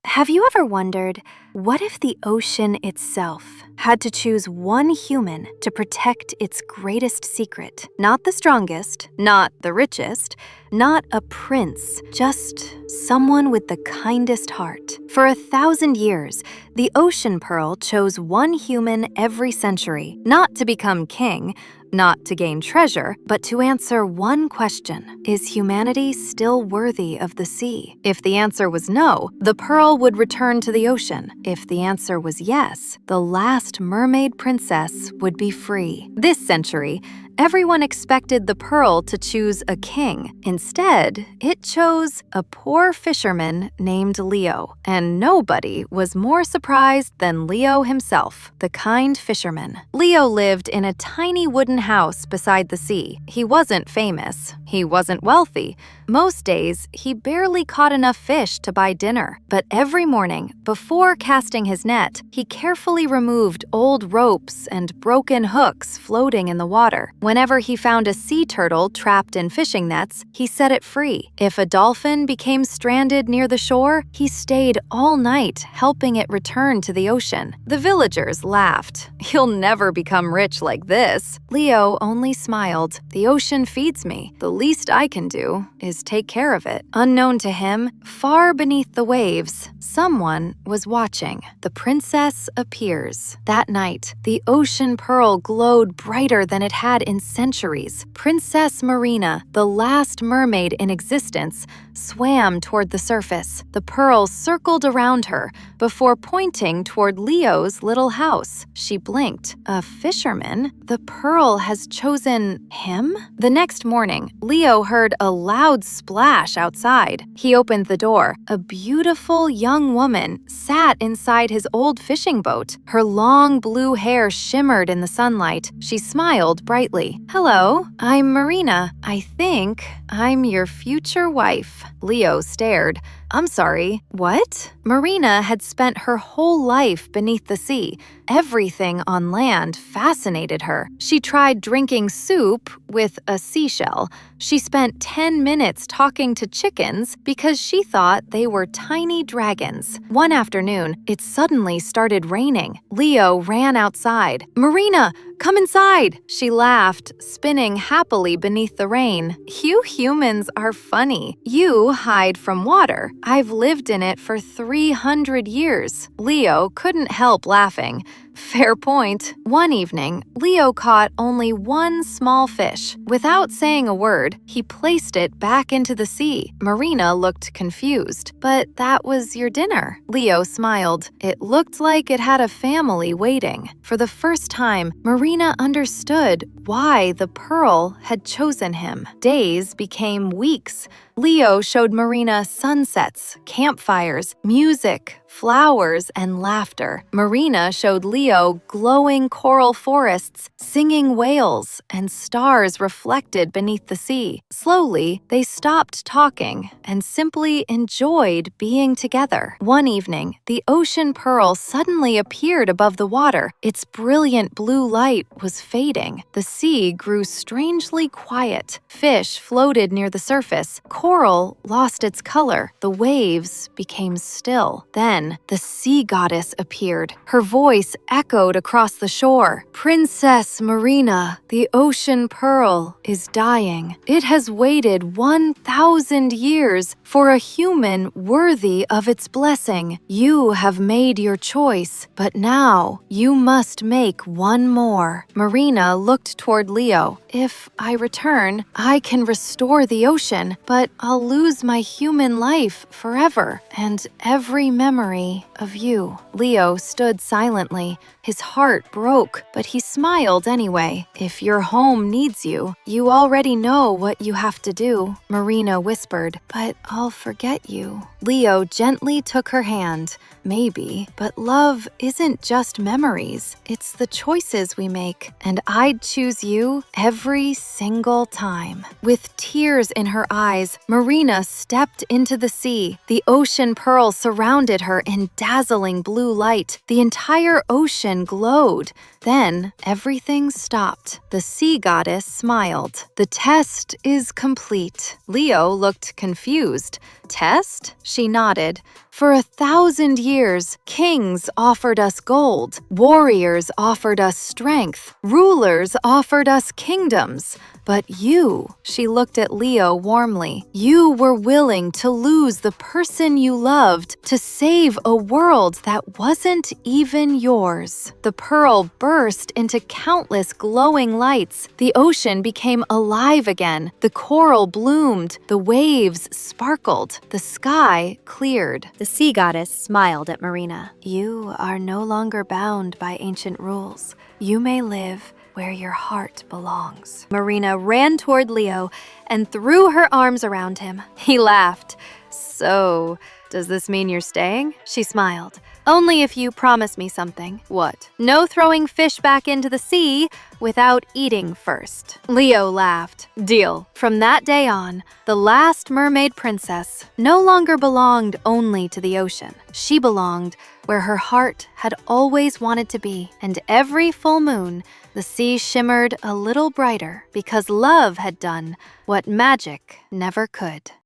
Have you ever wondered, what if the ocean itself had to choose one human to protect its greatest secret? Not the strongest, not the richest, not a prince, just someone with the kindest heart. For 1,000 years, the ocean pearl chose one human every century, not to become king, not to gain treasure, but to answer one question: is humanity still worthy of the sea? If the answer was no, the pearl would return to the ocean. If the answer was yes, the last mermaid princess would be free. This century, everyone expected the pearl to choose a king. Instead, it chose a poor fisherman named Leo. And nobody was more surprised than Leo himself, the kind fisherman. Leo lived in a tiny wooden house beside the sea. He wasn't famous. He wasn't wealthy. Most days, he barely caught enough fish to buy dinner. But every morning, before casting his net, he carefully removed old ropes and broken hooks floating in the water. Whenever he found a sea turtle trapped in fishing nets, he set it free. If a dolphin became stranded near the shore, he stayed all night helping it return to the ocean. The villagers laughed. "You'll never become rich like this." Leo only smiled. "The ocean feeds me. The least I can do is take care of it." Unknown to him, far beneath the waves, someone was watching. The princess appears. That night, the ocean pearl glowed brighter than it had in centuries. Princess Marina, the last mermaid in existence, swam toward the surface. The pearl circled around her before pointing toward Leo's little house. She blinked. A fisherman? The pearl has chosen him? The next morning, Leo heard a loud splash outside. He opened the door. A beautiful young woman sat inside his old fishing boat. Her long blue hair shimmered in the sunlight. She smiled brightly. "Hello, I'm Marina. I think I'm your future wife." Leo stared. "I'm sorry, what?" Marina had spent her whole life beneath the sea. Everything on land fascinated her. She tried drinking soup with a seashell. She spent 10 minutes talking to chickens because she thought they were tiny dragons. One afternoon, it suddenly started raining. Leo ran outside. "Marina, come inside!" She laughed, spinning happily beneath the rain. "You humans are funny. You hide from water. I've lived in it for 300 years. Leo couldn't help laughing. Fair point. One evening, Leo caught only one small fish. Without saying a word, he placed it back into the sea. Marina looked confused. "But that was your dinner." Leo smiled. It looked like it had a family waiting. For the first time, Marina understood why the pearl had chosen him. Days became weeks. Leo showed Marina sunsets, campfires, music, flowers, and laughter. Marina showed Leo glowing coral forests, singing whales, and stars reflected beneath the sea. Slowly, they stopped talking and simply enjoyed being together. One evening, the ocean pearl suddenly appeared above the water. Its brilliant blue light was fading. The sea grew strangely quiet. Fish floated near the surface. Coral lost its color. The waves became still. Then, the sea goddess appeared. Her voice echoed across the shore. "Princess Marina, the ocean pearl is dying. It has waited 1,000 years for a human worthy of its blessing. You have made your choice, but now you must make one more." Marina looked toward Leo. "If I return, I can restore the ocean, but I'll lose my human life forever and every memory of you." Leo stood silently. His heart broke, but he smiled anyway. "If your home needs you, you already know what you have to do," Marina whispered. "But I'll forget you." Leo gently took her hand. "Maybe, but love isn't just memories. It's the choices we make, and I'd choose you every single time." With tears in her eyes, Marina stepped into the sea. The ocean pearl surrounded her in dazzling blue light. The entire ocean glowed. Then everything stopped. The sea goddess smiled. "The test is complete." Leo looked confused. "Test?" She nodded. For 1,000 years, kings offered us gold, warriors offered us strength, rulers offered us kingdoms. But you," she looked at Leo warmly, "you were willing to lose the person you loved to save a world that wasn't even yours." The pearl burst into countless glowing lights. The ocean became alive again. The coral bloomed. The waves sparkled. The sky cleared. The sea goddess smiled at Marina. "You are no longer bound by ancient rules. You may live where your heart belongs." Marina ran toward Leo and threw her arms around him. He laughed. "So, does this mean you're staying?" She smiled. "Only if you promise me something." "What?" "No throwing fish back into the sea without eating first." Leo laughed. "Deal." From that day on, the last mermaid princess no longer belonged only to the ocean. She belonged where her heart had always wanted to be, and every full moon, the sea shimmered a little brighter because love had done what magic never could.